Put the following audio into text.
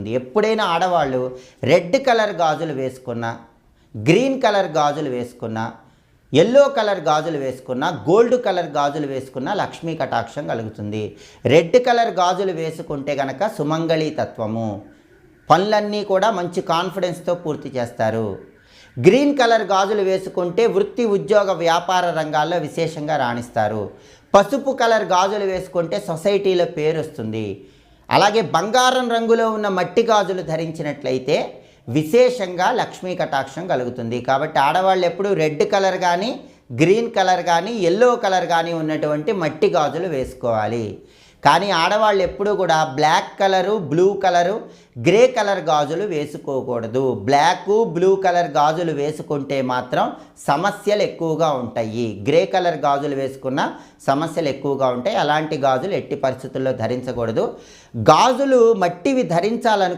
ఎప్పుడైనా ఆడవాళ్ళు red colour గాజులు వేసుకున్నా, గ్రీన్ కలర్ గాజులు వేసుకున్నా, ఎల్లో కలర్ గాజులు వేసుకున్నా, గోల్డ్ కలర్ గాజులు వేసుకున్నా లక్ష్మీ కటాక్షం కలుగుతుంది. రెడ్ కలర్ గాజులు వేసుకుంటే గనక సుమంగళి తత్వము, పనులన్నీ కూడా మంచి కాన్ఫిడెన్స్తో పూర్తి చేస్తారు. గ్రీన్ కలర్ గాజులు వేసుకుంటే వృత్తి, ఉద్యోగ, వ్యాపార రంగాల్లో విశేషంగా రాణిస్తారు. పసుపు కలర్ గాజులు వేసుకుంటే సొసైటీలో పేరు వస్తుంది. అలాగే బంగారం రంగులో ఉన్న మట్టి గాజులు ధరించినట్లయితే విశేషంగా లక్ష్మీ కటాక్షం కలుగుతుంది. కాబట్టి ఆడవాళ్ళు ఎప్పుడు రెడ్ కలర్ కానీ, గ్రీన్ కలర్ కానీ, ఎల్లో కలర్ కానీ ఉన్నటువంటి మట్టి గాజులు వేసుకోవాలి. కానీ ఆడవాళ్ళు ఎప్పుడు కూడా black colour, blue colour, grey colour గాజులు వేసుకోకూడదు. బ్లాకు, బ్లూ కలర్ గాజులు వేసుకుంటే మాత్రం సమస్యలు ఎక్కువగా ఉంటాయి. గ్రే కలర్ గాజులు వేసుకున్న సమస్యలు ఎక్కువగా ఉంటాయి. అలాంటి గాజులు ఎట్టి పరిస్థితుల్లో ధరించకూడదు. గాజులు మట్టివి ధరించాలను